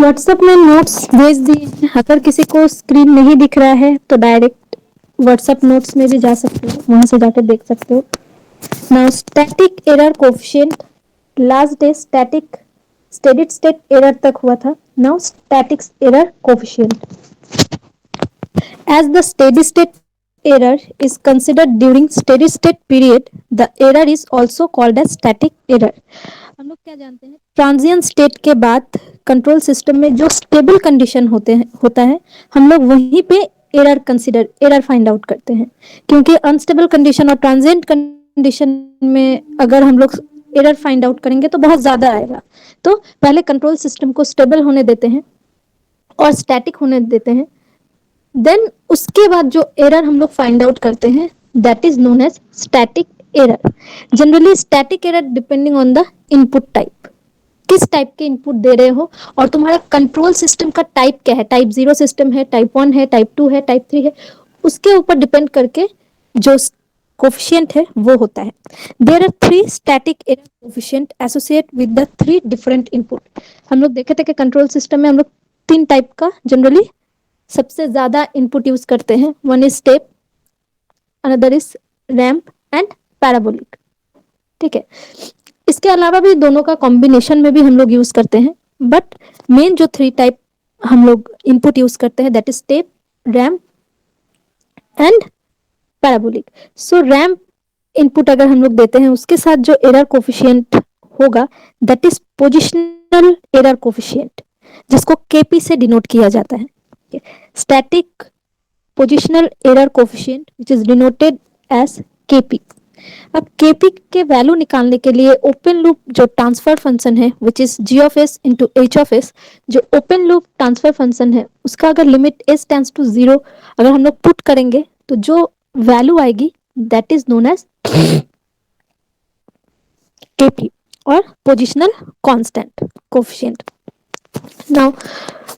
WhatsApp में notes भेज दिए हैं। अगर किसी को स्क्रीन नहीं दिख रहा है तो डायरेक्ट व्हाट्सएप नोट्स में भी जा सकते हो, वहां से जाकर देख सकते हो। Now static error coefficient, last day static steady state error तक हुआ था। Now static error coefficient, as the steady state error is considered during steady state period, the error is also called as static error. हम लोग क्या जानते हैं, transient state के बाद कंट्रोल सिस्टम में जो स्टेबल कंडीशन होता है, हम लोग वहीं पे एरर फाइंड आउट करते हैं। क्योंकि अनस्टेबल कंडीशन और ट्रांजिएंट कंडीशन में अगर हम लोग एरर फाइंड आउट करेंगे तो बहुत ज्यादा आएगा। तो पहले कंट्रोल सिस्टम को स्टेबल होने देते हैं और स्टैटिक होने देते हैं, देन उसके बाद जो एरर हम लोग फाइंड आउट करते हैं that is known as static error. Generally static error depending on the input type, किस टाइप के इनपुट दे रहे हो और तुम्हारा कंट्रोल सिस्टम का टाइप क्या है, टाइप 0 सिस्टम है, टाइप 1 है, टाइप 2 है, टाइप 3 है, उसके ऊपर डिपेंड करके जो कोफिशिएंट है वो होता है। There are 3 static error coefficient associate with the 3 different input. हम लोग देखे थे कि कंट्रोल सिस्टम में हम लोग 3 टाइप का जनरली सबसे ज्यादा इनपुट यूज करते हैं। One is step, another is ramp and parabolic. ठीक है, इसके अलावा भी दोनों का कॉम्बिनेशन में भी हम लोग यूज करते हैं, बट मेन जो 3 टाइप हम लोग इनपुट यूज करते हैं that is step, ramp and parabolic. So ramp input अगर हम लोग देते हैं उसके साथ जो एरर कोफिशिएंट होगा that is positional error coefficient, जिसको केपी से डिनोट किया जाता है। Static positional error coefficient which is denoted as KP। अब KP के वैल्यू निकालने के लिए ओपन लूप जो ट्रांसफर फंक्शन है which is g of s into h of s, जो ओपन लूप ट्रांसफर फंक्शन है उसका अगर लिमिट s टेंड्स टू 0 अगर हम लोग पुट करेंगे तो जो वैल्यू आएगी that is known as KP और positional constant coefficient. Now,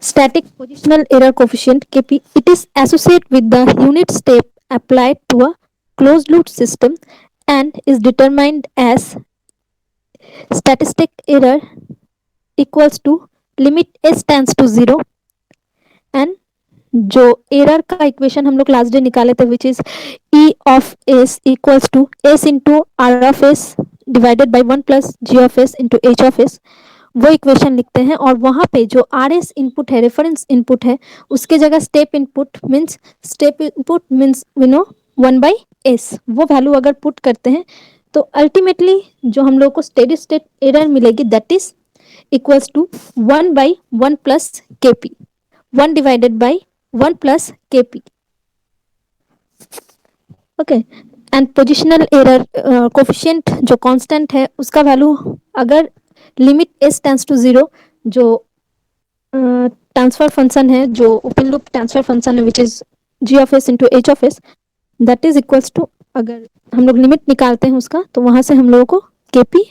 static positional error coefficient (KP) it is associated with the unit step applied to a closed loop system and is determined as statistic error equals to limit s tends to 0 and जो error का equation हम लोग last day निकाले थे which is E of S equals to S into R of S divided by 1 plus G of S into H of S, वो equation लिखते हैं। और वहां पे जो आर एस इनपुट है, रेफरेंस इनपुट है, उसके जगह step input means we know 1 by S, वो वैल्यू अगर पुट करते हैं तो अल्टीमेटली जो हम लोग को स्टेडी स्टेट एरर मिलेगी that is equals to 1 by 1 plus K P, 1 divided by 1 plus K P. Okay, and positional error coefficient जो कांस्टेंट है उसका वैल्यू अगर लिमिट एस टेंड्स टू 0, जो ट्रांसफर फंक्शन है, जो ओपन लूप ट्रांसफर फंक्शन है which is G of S into H of S that is equals to, अगर हम लोग लिमिट निकालते हैं उसका तो वहां से हम लोगों को केपी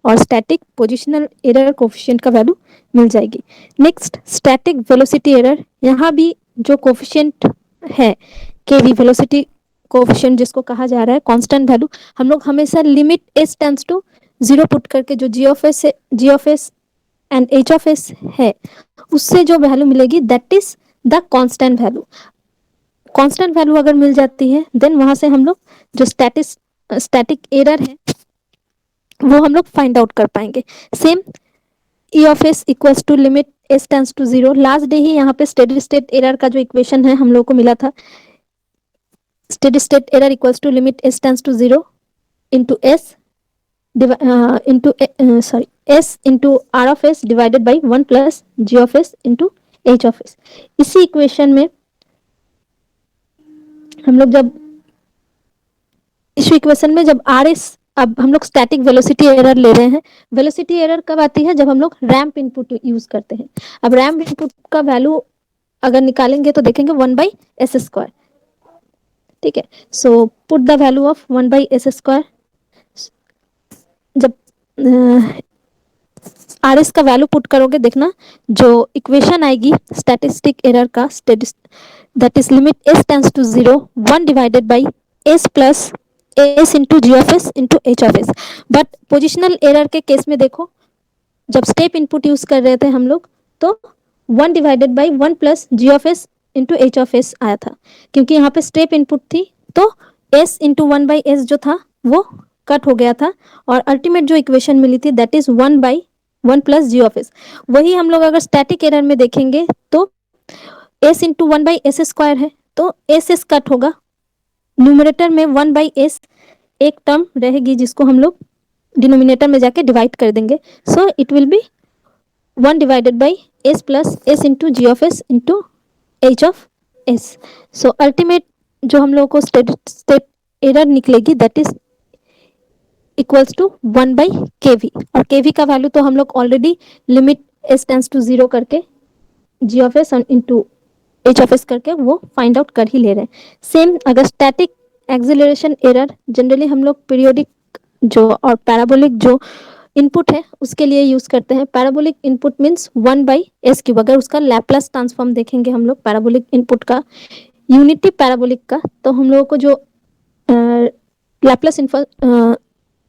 और स्टैटिक पोजिशनल एरर कोफिशिएंट का वैल्यू मिल जाएगी। नेक्स्ट स्टैटिक वेलोसिटी एरर, यहाँ भी जो कोफिशिएंट है केवी वेलोसिटी कोफिशिएंट जिसको कहा जा रहा है कांस्टेंट वैल्यू, हम लोग हमेशा limit S tends to 0 put करके जो G of S and H of S है उससे जो वैल्यू मिलेगी that is the constant value. Constant value अगर मिल जाती है देन वहां से हम लोग जो स्टैटिक एरर है वो हम लोग फाइंड आउट कर पाएंगे। Same E of S equals to limit S tends to 0, last day ही यहाँ पे स्टेडी स्टेट एरर का जो इक्वेशन है हम लोग को मिला था, steady state error equals to limit S tends to 0 into S s into r of s divided by 1 plus g of s into h of s। इसी इक्वेशन में हम लोग जब आर एस, अब हम लोग स्टैटिक वेलोसिटी एरर ले रहे हैं। वेलोसिटी एरर कब आती है, जब हम लोग रैंप इनपुट यूज करते हैं। अब रैंप इनपुट का वैल्यू अगर निकालेंगे तो देखेंगे 1 बाई एस स्क्वायर। ठीक है, so put the value of 1 by S square, जब आर एस का वैल्यू पुट करोगे देखना जो इक्वेशन आएगी स्टैटिस्टिक एरर का that is limit S tends to 0 1 divided by S plus S into G of S into H of S. But positional error के case में देखो, जब स्टेप इनपुट यूज कर रहे थे हम लोग तो 1 divided by 1 plus G of S into H of S आया था, क्योंकि यहाँ पे स्टेप इनपुट थी तो एस इंटू 1/s जो था वो कट हो गया था, और अल्टीमेट जो इक्वेशन मिली थी that is 1/1 plus G of S. वही हम लोग अगर स्टैटिक एरर में देखेंगे तो एस इंटू 1/s स्क्वायर है, तो एस एस कट होगा, न्यूमरेटर में 1/s एक टर्म रहेगी जिसको हम लोग डिनोमिनेटर में जाके डिवाइड कर देंगे, so it will be 1 divided by S plus S into G of S into H of S. So ultimate जो हम लोग को स्टेप एरर निकलेगी that is equals to 1/kv, और kv का वैल्यू तो हम लोग already limit s tends to 0 करके g of S into h of S करके वो फाइंड आउट कर ही ले रहे हैं। सेम अगर स्टैटिक एक्सेलरेशन एरर जनरली हम लोग पीरियोडिक जो और पैराबोलिक जो इनपुट है उसके लिए यूज करते हैं। Parabolic input means 1/s cube, अगर उसका लैपलेस ट्रांसफॉर्म देखेंगे हम लोग पैराबोलिक इनपुट का, यूनिटी पैराबोलिक का, तो हम लोगों को जो लैपलेस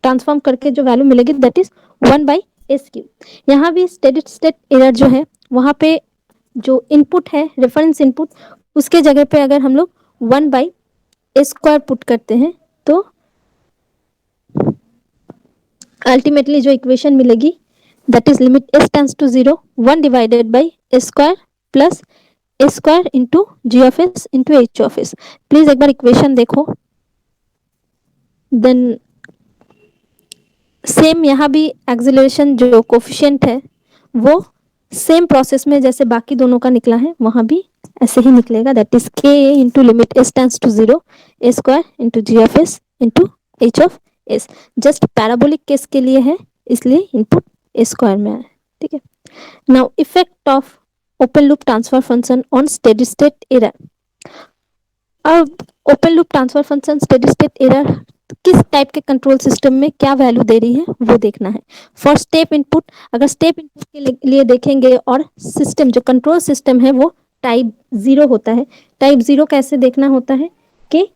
ट्रांसफॉर्म करके जो वैल्यू मिलेगी दैट इज 1/s क्यूब। यहाँ भी स्टेडी स्टेट एरर जो है वहाँ पे जो इनपुट है रेफरेंस इनपुट उसके जगह पे अगर हम लोग 1/s² पुट करते हैं तो अल्टीमेटली जो इक्वेशन मिलेगी that is limit s tends to 0 1 divided by s² plus s² into G of S into H of S. Please एक बार इक्वेशन देखो। देन सेम यहाँ भी एक्सेलरेशन जो कोफिशिएंट है वो सेम प्रोसेस में जैसे बाकी दोनों का निकला है वहां भी ऐसे ही निकलेगा, that is k into limit s tends to 0 a² into G of S into H of S. Just parabolic case के लिए है इसलिए इनपुट a² में आया, ठीक है। Now effect of open loop transfer function on steady state error. अब open loop transfer function steady state error किस टाइप के कंट्रोल सिस्टम में क्या वैल्यू दे रही है वो देखना है। फॉर स्टेप इनपुट, अगर स्टेप इनपुट के लिए देखेंगे और सिस्टम जो कंट्रोल सिस्टम है वो टाइप 0 होता है। टाइप 0 कैसे देखना होता है कि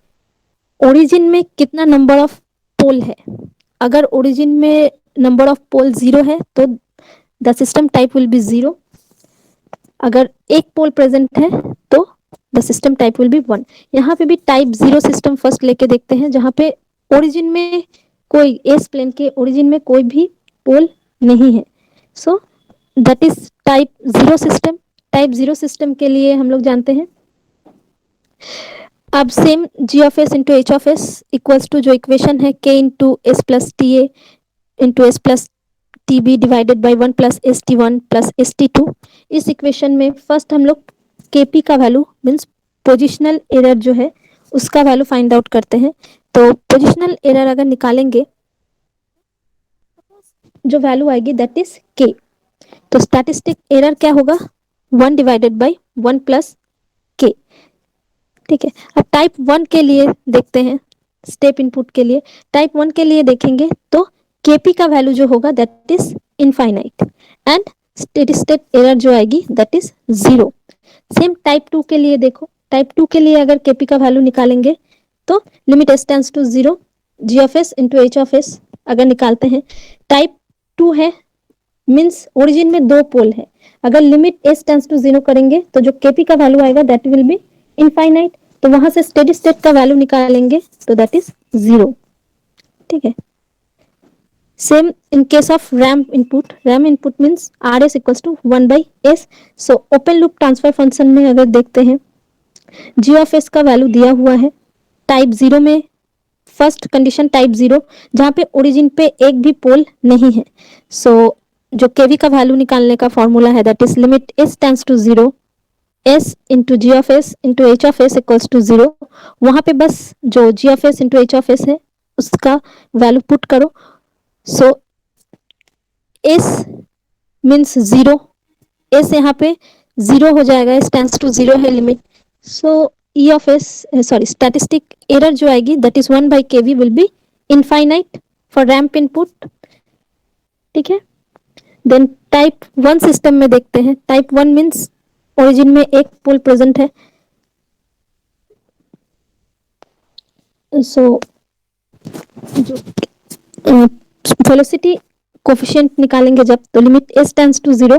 ओरिजिन में कितना नंबर ऑफ पोल है। अगर ओरिजिन में नंबर ऑफ पोल 0 है तो the system type will be 0। अगर एक पोल प्रेजेंट है तो the system type will be 1। यहाँ पे भी टाइप 0 सिस्टम फर्स्ट लेके देखते हैं जहाँ पे ओरिजिन में कोई एस प्लेन के ओरिजिन में कोई भी पोल नहीं है, so that is type 0 system. Type 0 system के लिए हम लोग जानते हैं अब same G of S into H of S equals to जो इक्वेशन है k into S plus T A into S plus T B divided by 1 plus S T 1 plus S T 2। इस इक्वेशन में first हम लोग के P का value means positional error जो है उसका वैल्यू फाइंड आउट करते हैं। तो पोजिशनल एरर अगर निकालेंगे जो वैल्यू आएगी दैट इज के, तो स्टैटिस्टिक एरर क्या होगा 1 डिवाइडेड बाई 1 प्लस के, ठीक है। अब टाइप 1 के लिए देखते हैं, स्टेप इनपुट के लिए टाइप 1 के लिए देखेंगे तो केपी का वैल्यू जो होगा that is infinite and steady state error जो आएगी दैट इज 0। सेम टाइप 2 के लिए देखो, टाइप 2 के लिए अगर केपी का वैल्यू निकालेंगे तो limit s tends to 0 G of S into H of S अगर निकालते हैं, टाइप 2 है मीन्स ओरिजिन में 2 पोल है, अगर लिमिट s टेंस टू 0 करेंगे तो जो केपी का वैल्यू आएगा दैट विल बी इनफाइनाइट, तो वहां से स्टेडी स्टेट का वैल्यू निकालेंगे तो दैट इज 0, ठीक है। Same in case of ramp input means R S equals to 1/s। So open loop transfer function में अगर देखते हैं जी ऑफ एस का वैल्यू दिया हुआ है टाइप 0 में, फर्स्ट कंडीशन टाइप 0 जहाँ पे ओरिजिन पे एक भी पोल नहीं है, सो जो केवी का वैल्यू निकालने का फॉर्मूला है that is limit s tends to 0 s into G of S into H of S equals to 0। वहां पे बस जो G of S into H of S है उसका वैल्यू पुट करो, सो s मीन्स 0, s यहाँ पे 0 हो जाएगा, s टेंस टू 0 है limit, so e of s sorry statistic error जो आएगी that is 1/kv will be infinite for ramp input, ठीक है। देन टाइप 1 सिस्टम में देखते हैं, टाइप 1 मीन्स ओरिजिन में एक पोल प्रेजेंट है, सो जो वेलोसिटी कोफिशिएंट निकालेंगे जब तो limit s tends to 0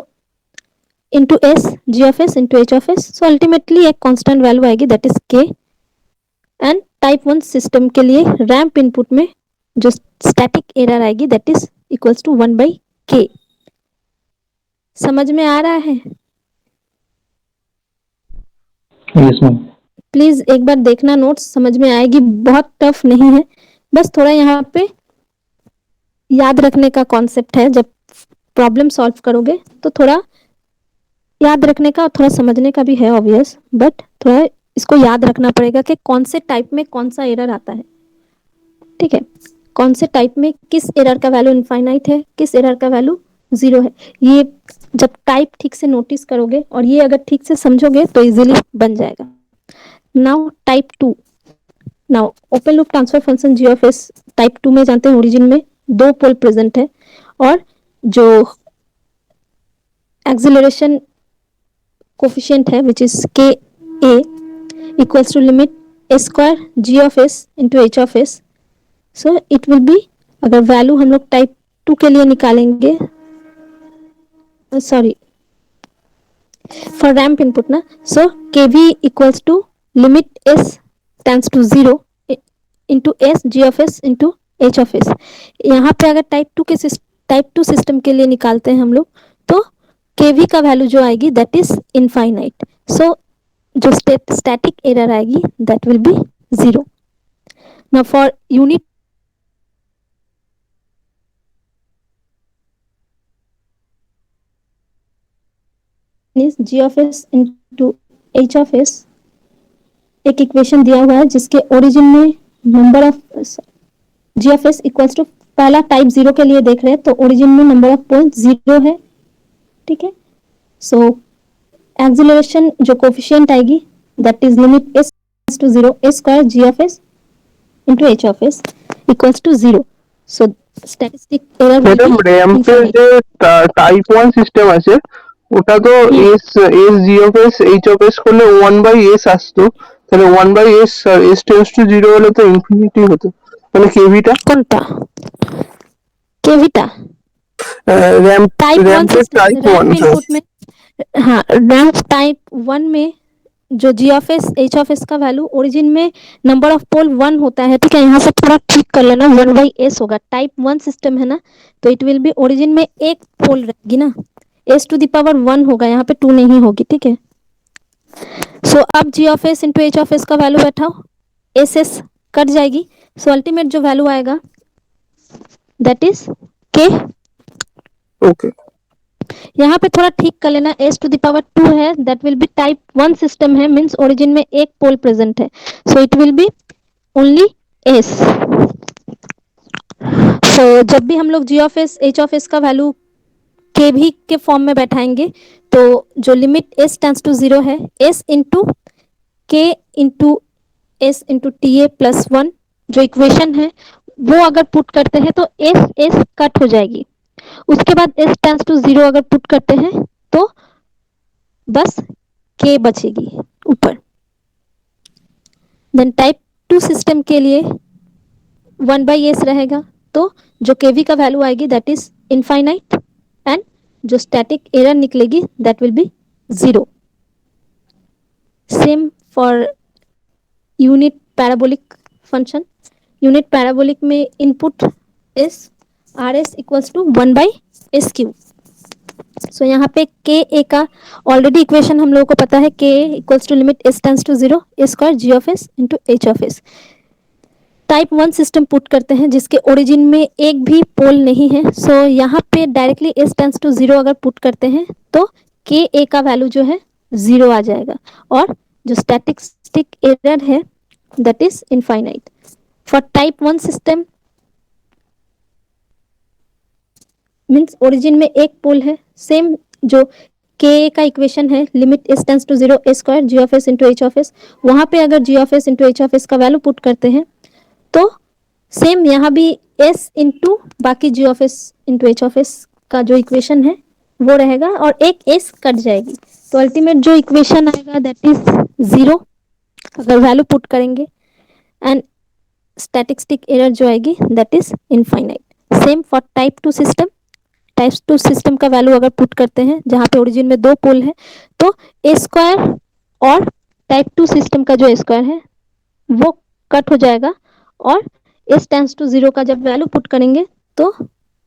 into s g of s into h of s. So ultimately एक constant value आएगी that is k. And type 1 system के लिए रैंप इनपुट में जो स्टैटिक एरर आएगी that is equals to 1/k. समझ में आ रहा है? Yes ma'am. प्लीज एक बार देखना नोट्स, समझ में आएगी, बहुत टफ नहीं है, बस थोड़ा यहाँ पे याद रखने का कॉन्सेप्ट है. जब प्रॉब्लम सॉल्व करोगे तो थोड़ा याद रखने का और थोड़ा समझने का भी है ऑब्वियस, बट थोड़ा इसको याद रखना पड़ेगा कि कौन से टाइप में कौन सा एरर आता है. ठीक है, कौन से टाइप में किस एरर का वैल्यू इनफाइनाइट है, किस एरर का वैल्यू 0 है. ये जब टाइप ठीक से नोटिस करोगे और ये अगर ठीक से समझोगे तो इजीली बन जाएगा. Now type 2. Now open loop transfer function G of S type 2 में जानते हैं ओरिजिन में 2 पोल प्रेजेंट है और जो एक्सेलरेशन कोफिशिएंट है which is K A equals to limit A square G of S into H of S. So it will be, अगर value हम लोग टाइप 2 के लिए निकालेंगे, सॉरी फॉर रैंप इनपुट ना, so K V equals to limit S tends to 0 into S G of S into H of S. यहाँ पे अगर टाइप 2 सिस्टम के लिए निकालते हैं हम लोग तो के वी का वैल्यू जो आएगी दैट इज इनफाइनाइट. सो जो स्टैटिक एरर आएगी that will be 0. Now for unit is g of s into h of s. एक इक्वेशन दिया हुआ है जिसके ओरिजिन में number of g of s equals to, पहला टाइप 0 के लिए देख रहे हैं तो ओरिजिन में नंबर ऑफ पोल 0 है. ठीक है, सो एक्सेलरेशन जो कोफिशिएंट आएगी that is limit s to 0 a square g of s into h of s equals to 0. So statistic error madam র‍্যাম্পের যে টাইপ 1 সিস্টেম আছে ওটা তো S S G of S H of S করলে 1/s আসতো, তাহলে 1/s s tends to 0 হলে তো ইনফিনিটি হতো, মানে কেভিটা কোনটা কেভিটা ramp type 1 ramp type ramp 1 input में, हाँ रैंप टाइप 1 में जो G of S H of S का वैल्यू ओरिजिन में नंबर ऑफ पोल 1 होता है. ठीक है, यहाँ से थोड़ा ठीक कर लेना, 1/s होगा. टाइप 1 सिस्टम है ना, तो इट विल बी ओरिजिन में एक पोल रहेगी ना, s टू द पावर 1 होगा, यहाँ पे 2 नहीं होगी. ठीक है, सो अब G of S into H of S का वैल्यू बैठाओ, एस एस कट जाएगी. सो अल्टीमेट जो वैल्यू आएगा दैट इज के. ओके, यहाँ पे थोड़ा ठीक कर लेना, s टू द पावर 2 है, that will B type 1 system है, मींस ओरिजिन में एक पोल प्रेजेंट है, so it will B only s. सो जब भी हम लोग g of s h of s का वैल्यू के भी के फॉर्म में बैठाएंगे तो जो लिमिट s टेंड्स टू 0 है, s इंटू के into s into T A plus 1 जो इक्वेशन है वो अगर पुट करते हैं तो s कट हो जाएगी. उसके बाद s टेंड्स टू 0 अगर पुट करते हैं तो बस k बचेगी ऊपर. देन टाइप 2 सिस्टम के लिए 1/s रहेगा, तो जो kv का वैल्यू आएगी दैट इज इनफाइनाइट एंड जो स्टैटिक एरर निकलेगी that will be 0. Same for unit parabolic function. Unit parabolic में input is R S equals to 1/s cube. So यहाँ पे के ए का ऑलरेडी इक्वेशन हम लोगों को पता है, K equals to limit S tends to 0 A square G of S into H of S. Type 1 system put करते हैं जिसके ओरिजिन में एक भी पोल नहीं है, सो यहाँ पे डायरेक्टली एस टेंड्स टू 0 अगर पुट करते हैं तो के ए का वैल्यू जो है 0 आ जाएगा और जो स्टैटिस्टिक एरर है that is infinite. For type 1 system means origin में एक पोल है, सेम जो के का इक्वेशन है limit S tends to 0 A square G of S into H of S, वहां पे अगर G of S into H of S का वैल्यू पुट करते हैं तो सेम यहाँ भी s इंटू बाकी G of S into H of S का जो इक्वेशन है वो रहेगा और एक s कट जाएगी, तो अल्टीमेट जो इक्वेशन आएगा दैट इज 0 अगर वैल्यू पुट करेंगे एंड स्टैटिस्टिक एरर जो आएगी that is infinite. Same for type 2 system, types two system का वैल्यू अगर पुट करते हैं जहाँ पे ओरिजिन में 2 पोल है, तो ए स्क्वायर और टाइप 2 सिस्टम का जो स्क्वायर है वो कट हो जाएगा, और एस टेंस टू 0 का जब वैल्यू पुट करेंगे तो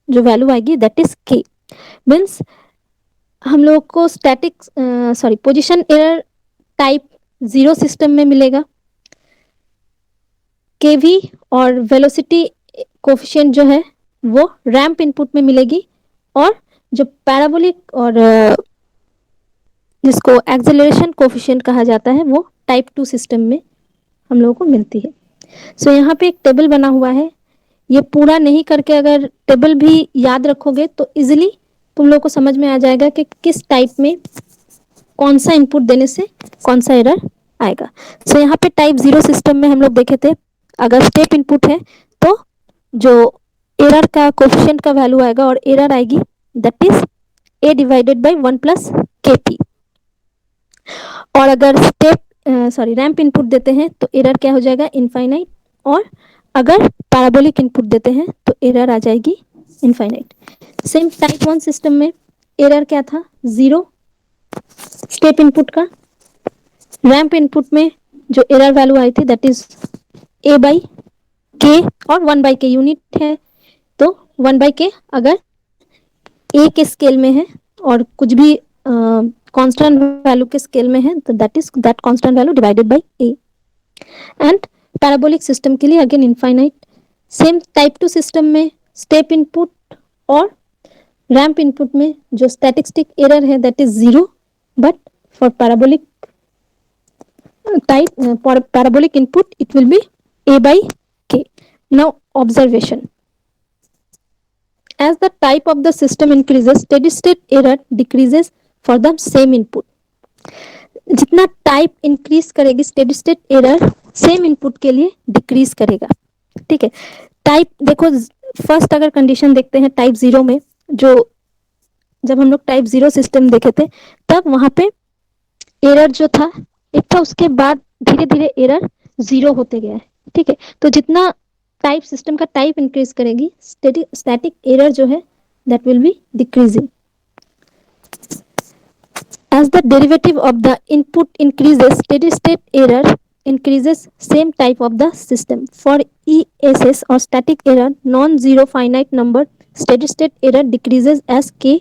जो वैल्यू आएगी दैट इज के। मीन्स हम लोग को static position error type 0 system में मिलेगा, केवी और वेलोसिटी कोफिशिएंट जो है वो रैंप इनपुट में मिलेगी, और जो पैराबोलिक और जिसको एक्सेलरेशन कोफिशिएंट कहा जाता है वो टाइप 2 सिस्टम में हम लोगों को मिलती है। सो यहाँ पे एक टेबल बना हुआ है, ये पूरा नहीं करके अगर टेबल भी याद रखोगे तो इजिली तुम लोग को समझ में आ जाएगा कि किस टाइप में कौन सा इनपुट देने से कौन सा एरर आएगा। सो यहाँ पे टाइप 0 सिस्टम में हम लोग देखे थे, अगर स्टेप इनपुट है तो जो एरर का कोफिशिएंट का वैल्यू आएगा और एरर आएगी that is a divided by 1 plus K P. और अगर रैंप इनपुट देते हैं तो एरर क्या हो जाएगा इनफाइनाइट, और अगर पैराबोलिक इनपुट देते हैं तो एरर आ जाएगी इनफाइनाइट। सेम टाइप 1 सिस्टम में एरर क्या था 0 स्टेप इनपुट का, रैंप इनपुट में जो एरर वैल्यू आई थी दैट इज ए बाई के, और 1 बाई के यूनिट है तो 1 बाई के अगर ए के स्केल में है और कुछ भी कांस्टेंट वैल्यू के स्केल में है तो that is that constant value divided by A. And parabolic system के लिए again infinite. Same type 2 system में स्टेप इनपुट और रैंप इनपुट में जो स्टैटिस्टिक एरर है that is 0, but for parabolic parabolic input it will be a by k. Now observation, as the type of the system increases steady state error decreases for the same input. जितना type increase करेगी steady state error same input के लिए decrease करेगा। ठीक है, type देखो first अगर condition देखते हैं टाइप 0 में, जो जब हम लोग टाइप 0 सिस्टम देखे थे तब वहां पे एरर जो था एक था, उसके बाद धीरे धीरे एरर 0 होते गया है। ठीक है, तो जितना टाइप सिस्टम का टाइप इंक्रीज करेगी स्टैटिक एरर जो है that will B decreasing. As the derivative of the input increases, steady state error increases same type of the system. For ESS or static error, non-zero finite number steady state error decreases as k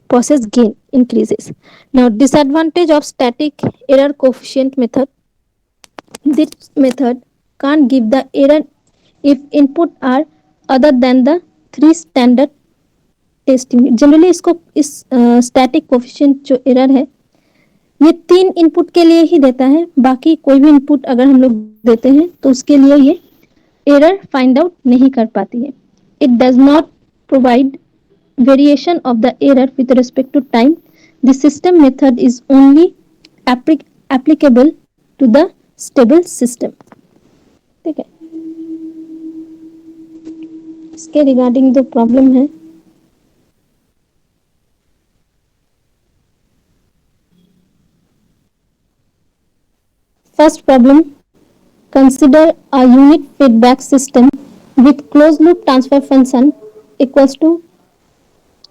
process gain increases. Now disadvantage of static error coefficient method. This method can't give the error if input are other than the 3 standard testing. Generally इसको इस static coefficient जो error है ये 3 input के लिए ही देता है, बाकी कोई भी इनपुट अगर हम लोग देते हैं तो उसके लिए ये एरर फाइंड आउट नहीं कर पाती है। It does not provide variation of the error with respect to time. The system method is only applicable to the stable system. ठीक है, इसके रिगार्डिंग जो प्रॉब्लम है first problem, consider a unit feedback system with closed loop transfer function equals to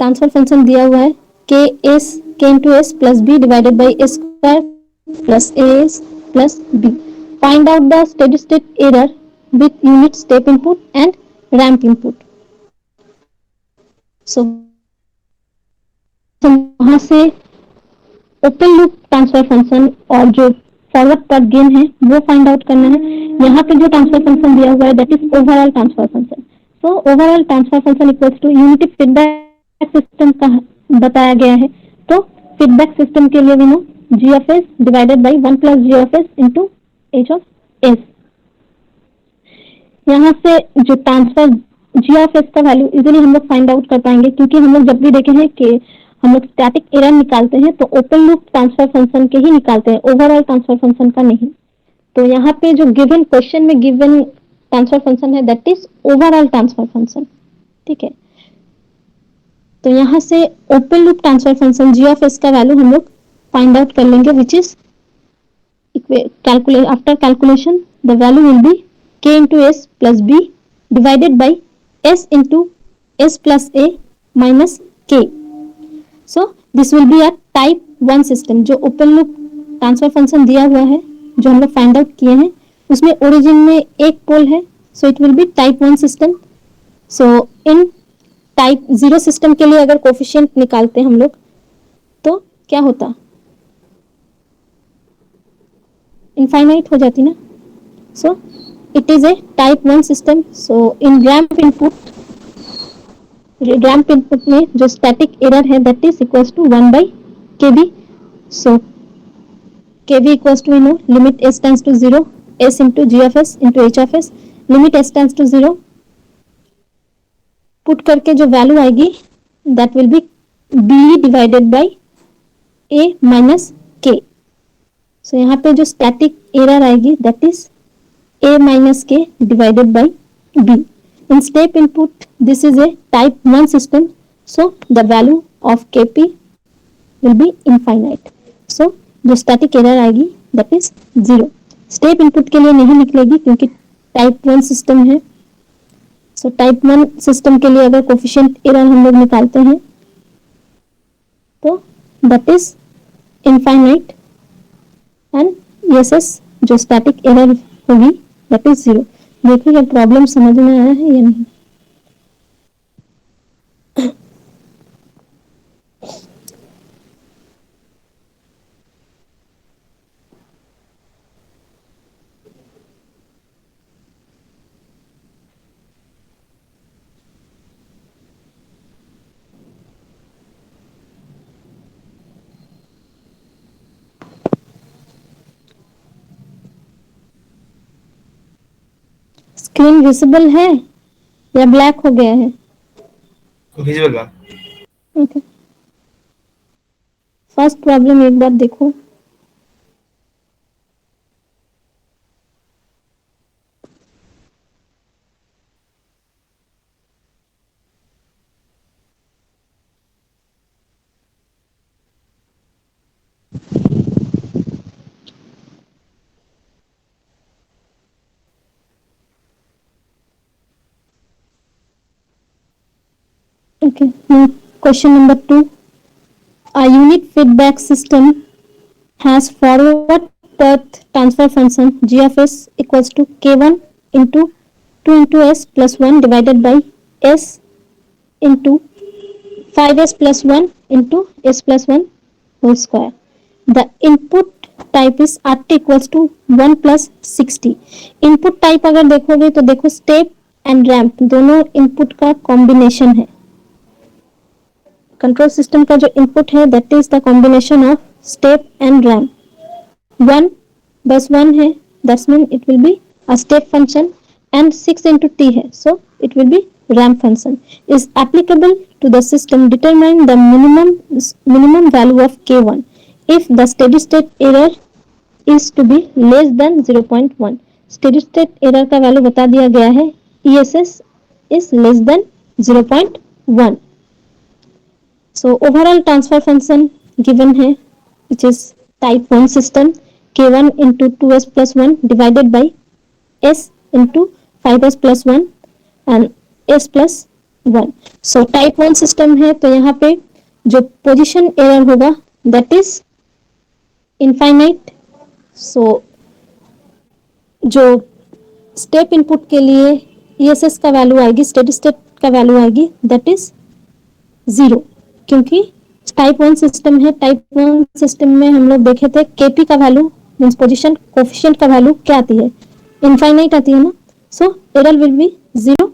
transfer function दिया हुआ है k into s plus b divided by s square plus as plus b. Find out the steady state error with unit step input and ramp input. So वहाँ से open loop transfer function और जो forward पर gain है वो find out करना है। यहाँ पे जो ट्रांसफर फंक्शन दिया हुआ है that is overall transfer function. So overall transfer function equals to unity feedback system का बताया गया है, तो फीडबैक सिस्टम के लिए we know G of S divided by 1 plus G of S into H of S. यहाँ से जो ट्रांसफर जी ऑफ एस का वैल्यू इजीली हम लोग फाइंड आउट कर पाएंगे, क्योंकि हम लोग जब भी देखे हैं कि हम लोग स्टैटिक एरर निकालते हैं तो ओपन लूप ट्रांसफर फंक्शन के ही निकालते हैं, ओवरऑल ट्रांसफर फंक्शन का नहीं। तो यहाँ पे जो गिवन क्वेश्चन में गिवन ट्रांसफर फंक्शन है that is overall transfer function. ठीक है, तो यहाँ से open loop transfer function G of S का वैल्यू हम लोग फाइंड आउट कर लेंगे, which is after calculation the value will be k into s plus b divided by s into s plus a minus k. So this will be a type 1 system. जो open loop transfer function दिया हुआ है जो हम लोग find out किए हैं उसमें ओरिजिन में एक पोल है, so it will B type 1 system. So in type 0 system के लिए अगर कोफिशिएंट निकालते हम लोग तो क्या होता, इनफाइनाइट हो जाती ना. So it is a type 1 system. So in ramp input में जो स्टैटिक एरर है that is equals to 1 by K B. So K B equals to, you know, limit S tends to 0 S into G of S into H of S. Limit S tends to 0 put करके जो value आएगी that will be B divided by A minus K. So यहाँ पे जो static error आएगी that is a minus k divided by b. In step input, this is a type 1 system, so the value of kp will be infinite. So जो static error आएगी that is 0. Step input के लिए नहीं निकलेगी क्योंकि type 1 system है. So type 1 system के लिए अगर coefficient error हम लोग निकालते हैं तो that is infinite and ESS जो static error होगी दैट इज 0. देखिए प्रॉब्लम समझ में आया है या नहीं. स्क्रीन विजिबल है या ब्लैक हो गया है? विजुअल बा. ओके, फर्स्ट प्रॉब्लम एक बार देखो. Okay, now question number 2. A unit feedback system has forward path transfer function g of s equals to k1 into 2 into s plus 1 divided by s into 5s plus 1 into s plus 1 whole square. The input type is rt equals to 1 plus 60. Input type अगर देखोगे तो देखो step and ramp दोनों input का combination है. Control system का जो input है that is the combination of step and ramp. 1 बस 1 है that's mean it will be a step function and 6 into t है so it will be ramp function. Is applicable to the system determine the minimum value of k1 if the steady state error is to be less than 0.1. Steady state error का value बता दिया गया है ESS is less than 0.1. So overall transfer function given है which is type 1 system k1 into 2s plus 1 divided by s into 5s plus 1 and s plus 1. So type 1 system है तो यहाँ पे जो position error होगा that is infinite. So जो step input के लिए ESS का वैल्यू आएगी steady state का वैल्यू आएगी that is 0 क्योंकि टाइप 1 सिस्टम है. टाइप 1 सिस्टम में हम लोग देखे थे केपी का वैल्यू मींस पोजीशन कोफिशिएंट का वैल्यू क्या आती है, इनफाइनाइट आती है ना. So error will be 0.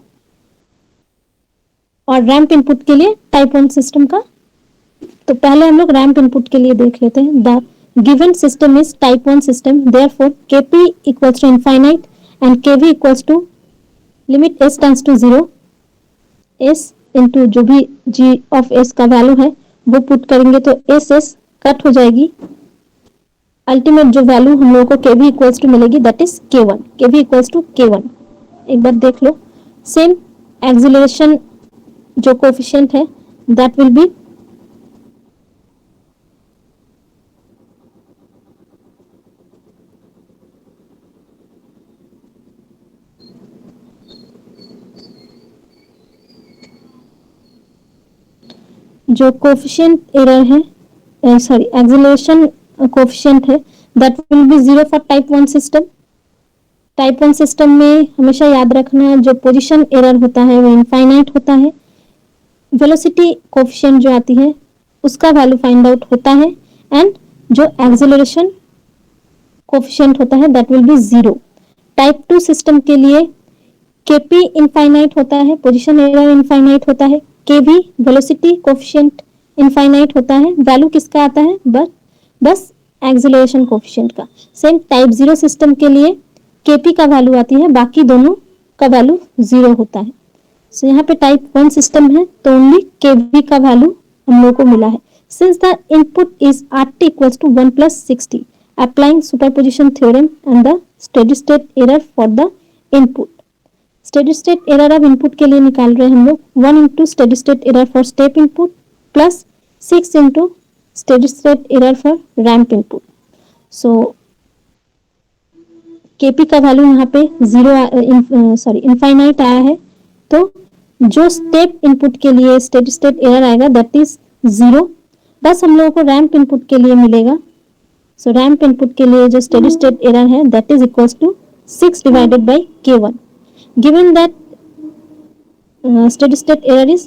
और रैम्प इनपुट के लिए टाइप 1 सिस्टम का तो पहले हम लोग रैम्प इनपुट के लिए देख लेते हैं. The given system is type 1 system therefore KP equals to infinite and KV equals to limit S tends to 0 S into जो भी g ऑफ s का वैल्यू है वो पुट करेंगे तो एस एस कट हो जाएगी. अल्टीमेट जो वैल्यू हम लोगों को kv इक्वल्स टू मिलेगी that is k1. kv equals to k1 एक बार देख लो. सेम एक्सिलरेशन जो कोफिशिएंट है दैट विल बी जो कोफिशिएंट एरर है, सॉरी एक्सेलरेशन कोफिशिएंट है, that will be 0 for type 1 system. Type 1 system में हमेशा याद रखना जो पोजीशन एरर होता है वो इनफाइनाइट होता है। वेलोसिटी कोफिशिएंट जो आती है उसका वैल्यू फाइंड आउट होता है, एंड जो एक्सेलरेशन कोफिशिएंट होता है that will be 0। Type 2 system के लिए केपी इनफाइनाइट होता है, पोजीशन एरर इनफाइनाइट होता है, केवी वेलोसिटी कोफिशिएंट इनफाइनाइट होता है। वैल्यू किसका आता है? बस एक्सेलरेशन कोफिशिएंट का। सेम टाइप 0 सिस्टम के लिए केपी का वैल्यू आती है, बाकी दोनों का वैल्यू 0 होता है। सो यहाँ पे टाइप 1 सिस्टम है तो ओनली केवी का वैल्यू हम लोग को मिला है। Since the input is RT equals to 1 + 60, applying superposition theorem and the steady state error for the input. Steady state error of input के लिए निकाल रहे हैं हम लोग 1 into steady state error for step input plus 6 into steady state error for ramp input. So KP का value यहाँ पे 0 इनफाइनाइट आया है, तो जो स्टेप इनपुट के लिए स्टेडी स्टेट एरर आएगा दैट इज 0। बस हम लोगों को रैंप इनपुट के लिए मिलेगा। सो रैंप इनपुट के लिए जो स्टेडी स्टेट एरर है that is equals to 6 divided by K1। Given that steady state error is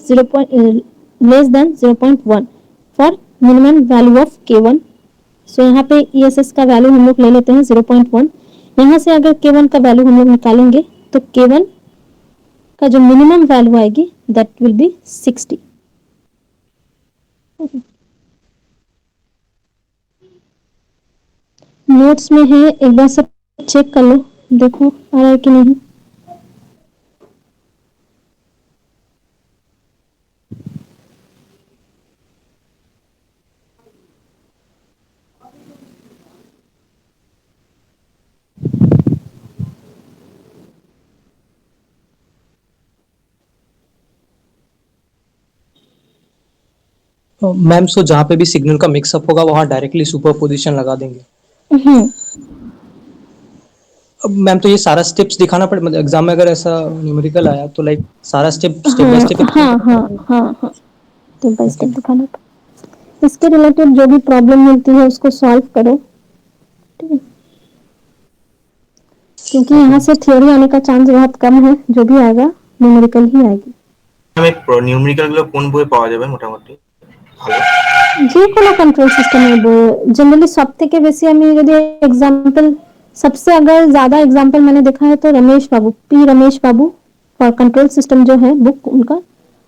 less than 0.1 for minimum value of K1. So यहाँ पे ESS का वैल्यू हम लोग ले लेते हैं 0.1। यहाँ से अगर K1 का वैल्यू हम लोग निकालेंगे तो K1 का जो मिनिमम वैल्यू आएगी दैट विल बी 60। नोट्स में है, एक बार सब चेक कर लो, देखो आ रहा है कि नहीं। मैम सो जहाँ पे भी सिग्नल का मिक्सअप होगा वहाँ डायरेक्टली सुपरपोजिशन लगा देंगे। अब मैम तो ये सारा स्टेप्स दिखाना पड़े, मतलब एग्जाम में अगर ऐसा न्यूमेरिकल आया तो लाइक सारा स्टेप बाय स्टेप। हाँ स्टेप बाय स्टेप दिखाना पड़ेगा। इसके रिलेटेड जो भी प्रॉब्लम मिलती है उसको सॉल्व करो, ठीक है? क्योंकि यहाँ से थ्योरी आने का चांस बहुत कम है, जो भी आएगा न्यूमेरिकल ही आएगी। আমি নিউমেরিক্যাল গুলো কোন বই পাওয়া যাবে মোটামুটি ভালো? যে কোনো कंट्रोल सिस्टम में जनरली सब থেকে বেশি আমি যদি एग्जांपल सबसे अगर ज्यादा एग्जांपल मैंने देखा है तो Ramesh Babu, P Ramesh Babu for control system जो है बुक उनका,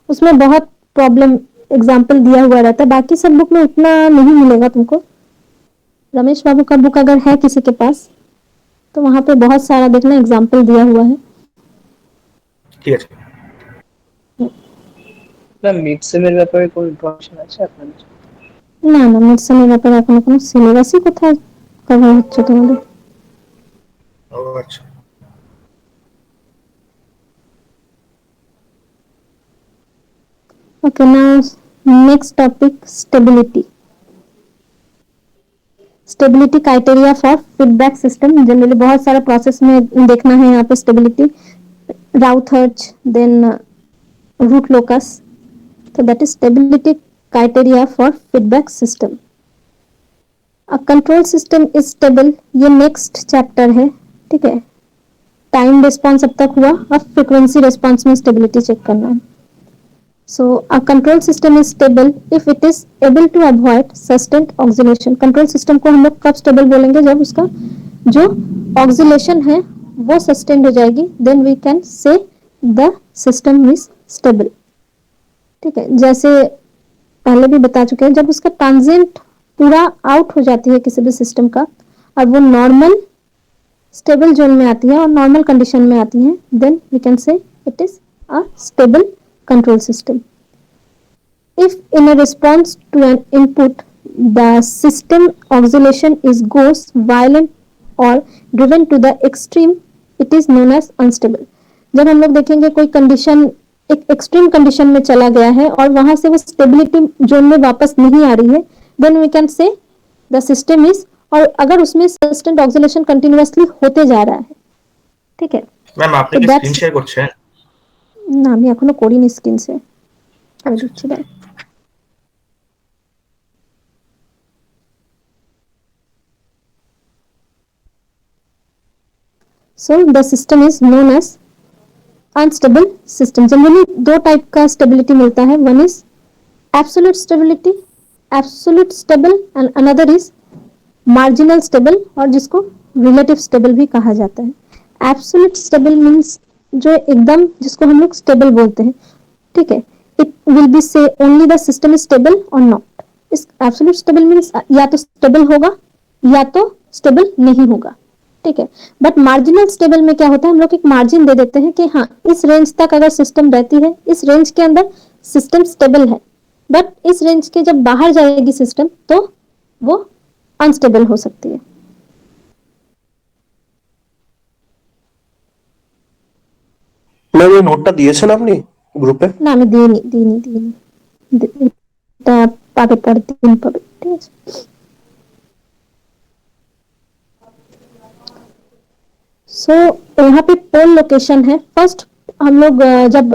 उसमें बहुत प्रॉब्लम एग्जांपल दिया हुआ रहता है। बाकी सब बुक में उतना नहीं मिलेगा तुमको। रमेश बाबू का बुक अगर है किसी के पास तो वहां पे बहुत सारा देखना एग्जांपल दिया हुआ है। ঠিক আছে না মিড সেমের ব্যাপারে কোনো ইনফরমেশন আছে আপনাদের? না মিড সেমের ব্যাপারে এখনো কোনো সিলেবাসই কোথায় কভার হচ্ছে তোমাদের? ও আচ্ছা Okay, now next topic, stability. Stability criteria for feedback system. Generally बहुत सारा प्रोसेस में देखना है यहाँ पे स्टेबिलिटी, राउथर्च, देन रूट लोकस, तो that is stability criteria for feedback system. A control system is stable, ये नेक्स्ट चैप्टर है, ठीक है? टाइम रिस्पॉन्स अब तक हुआ, अब फ्रीक्वेंसी रिस्पॉन्स में स्टेबिलिटी चेक करना है। So a control system is stable if it is able to avoid sustained oscillation. Control system को हम लोग कब stable बोलेंगे? जब उसका जो oscillation है वो sustained हो जाएगी, then we can say the system is stable. ठीक है, जैसे पहले भी बता चुके हैं, जब उसका ट्रांजिएंट पूरा आउट हो जाती है किसी भी सिस्टम का और वो नॉर्मल स्टेबल जोन में आती है और नॉर्मल कंडीशन में आती है, then we can say it is a stable control system. If in a response to an input the system oscillation is goes violent or driven to the extreme, it is known as unstable. जब हम लोग देखेंगे कोई condition एक extreme condition में चला गया है और वहां से वो स्टेबिलिटी जोन में वापस नहीं आ रही है, then we can say the system is, और अगर उसमें सस्टेन्ड ऑक्सिलेशन कंटिन्यूअसली होते जा रहा है, ठीक है? ম্যাম আপনি কি স্ক্রিন শেয়ার করছেন? না আমি এখনো করিনি স্ক্রিন শেয়ার, আমি দিচ্ছি। So the system is known as unstable system. Generally दो टाइप का स्टेबिलिटी मिलता है, one is absolute stability, absolute stable, and another is marginal stable, और जिसको रिलेटिव स्टेबल भी कहा जाता है. एब्सोल्यूट स्टेबल मीन्स जो एकदम, जिसको हम लोग स्टेबल बोलते हैं, ठीक है. इट विल बी से only the system is stable और नॉट. इस एब्सोल्यूट स्टेबल मीन्स या तो स्टेबल होगा या तो स्टेबल नहीं होगा, ठीक है. बट मार्जिनल स्टेबल में क्या होता है, हम लोग एक मार्जिन दे देते हैं कि हाँ इस रेंज तक अगर सिस्टम रहती है, इस रेंज के अंदर सिस्टम स्टेबल है, बट इस रेंज के जब बाहर जाएगी सिस्टम तो वो अनस्टेबल हो सकती है. मैम ये নোটটা দিয়েছেন আপনি গ্রুপে? না আমি দিইনি এটা পাবে পরের দিন পাবে, ঠিক আছে. सो यहाँ पे पोल लोकेशन है. फर्स्ट हम लोग जब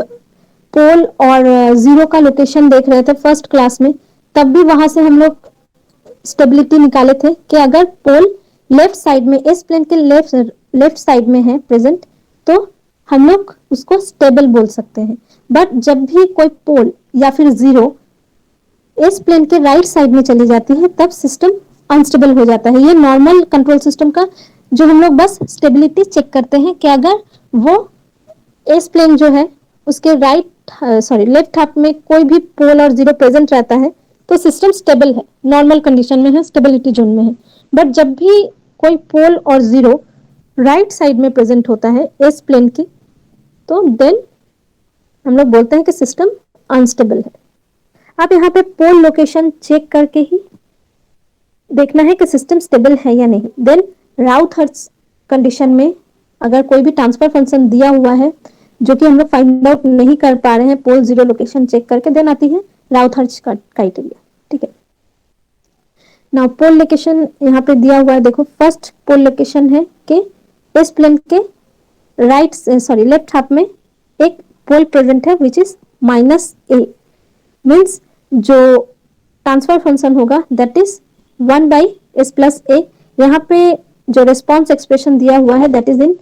पोल और जीरो का लोकेशन देख रहे थे फर्स्ट क्लास में, तब भी वहां से हम लोग स्टेबिलिटी निकाले थे कि अगर पोल लेफ्ट साइड में, एस प्लेन के लेफ्ट साइड में है प्रेजेंट, तो हम लोग उसको स्टेबल बोल सकते हैं. बट जब भी कोई पोल या फिर जीरो एस प्लेन के राइट साइड में चली जाती है तब सिस्टम अनस्टेबल हो जाता है. ये नॉर्मल कंट्रोल सिस्टम का जो हम लोग बस स्टेबिलिटी चेक करते हैं कि अगर वो एस प्लेन जो है उसके लेफ्ट हाफ में कोई भी पोल और जीरो प्रेजेंट रहता है तो सिस्टम स्टेबल है, नॉर्मल कंडीशन में है, स्टेबिलिटी जोन में है. बट जब भी कोई पोल और जीरो राइट साइड में प्रेजेंट होता है एस प्लेन की, तो देन हम लोग बोलते हैं कि सिस्टम अनस्टेबल है. आप यहाँ पे पोल लोकेशन चेक करके ही देखना है कि सिस्टम स्टेबल है या नहीं. देन राउथ-हर्ट्ज कंडीशन में अगर कोई भी ट्रांसफर फंक्शन दिया हुआ है जो कि हम लोग फाइंड आउट नहीं कर पा रहे हैं पोल जीरो लोकेशन चेक करके, देन आती है राउथ-हर्ट्ज क्राइटेरिया, ठीक है. नाउ पोल लोकेशन यहाँ पे दिया हुआ है, देखो फर्स्ट पोल लोकेशन है कि एस प्लेन के लेफ्ट हाफ में एक पोल प्रेजेंट है विच इज -a, मीन्स जो ट्रांसफर फंक्शन होगा दैट इज 1/s+a. यहाँ पे जो रेस्पॉन्स एक्सप्रेशन दिया हुआ है that is in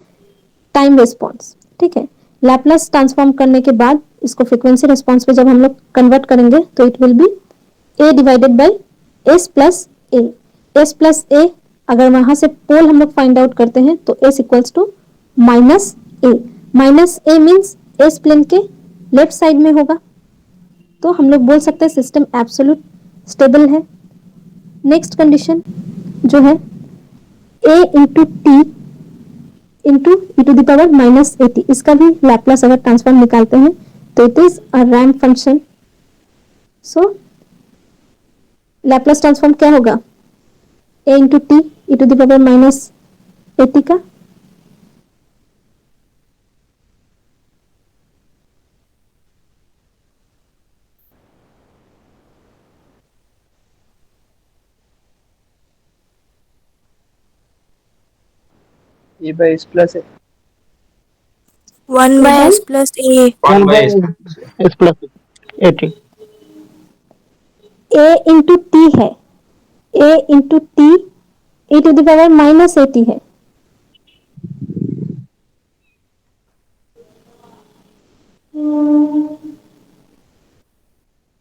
time response, ठीक है. लैप्लास ट्रांसफॉर्म करने के बाद इसको फ्रीक्वेंसी रेस्पॉन्स पे जब हम लोग कन्वर्ट करेंगे तो it will be a divided by s+a. s+a अगर वहां से पोल हम लोग फाइंड आउट करते हैं तो s equals to -a. -a means S plane के लेफ्ट साइड में होगा, तो हम लोग बोल सकते हैं सिस्टम एब्सोल्यूट स्टेबल है. नेक्स्ट कंडीशन जो है a into T into e⁻−at, इसका भी लैप्लास अगर ट्रांसफॉर्म निकालते हैं तो it is a ramp function. So Laplace transform क्या होगा, a इंटू टी e⁻−at का a/s+a. 1/s+a. 1/s+80. a into T है, a इंटू टी e⁻−at है.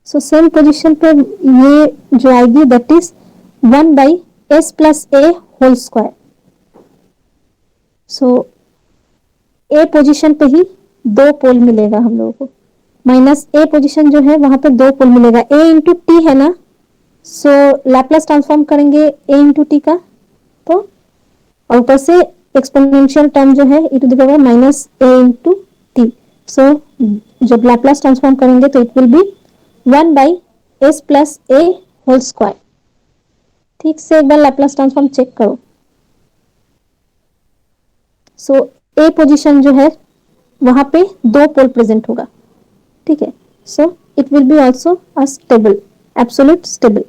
सो सेम पोजीशन पे ये जो आएगी that is 1/s+a whole square. So A position पे ही दो पोल मिलेगा हम लोगों को, -a पोजीशन जो है वहां पे दो पोल मिलेगा. a इंटू टी है ना, सो लैप्लास ट्रांसफॉर्म करेंगे a इंटू टी का, तो और ऊपर से एक्सपोनेंशियल टर्म जो है e⁻−a इंटू टी. सो जब लैप्लास ट्रांसफॉर्म करेंगे तो it will be 1/s+a whole square. ठीक से एक बार लैप्लास ट्रांसफॉर्म चेक करो. सो ए पोजीशन जो है वहां पे दो पोल प्रेजेंट होगा, ठीक है. So it will be also a stable, absolute stable.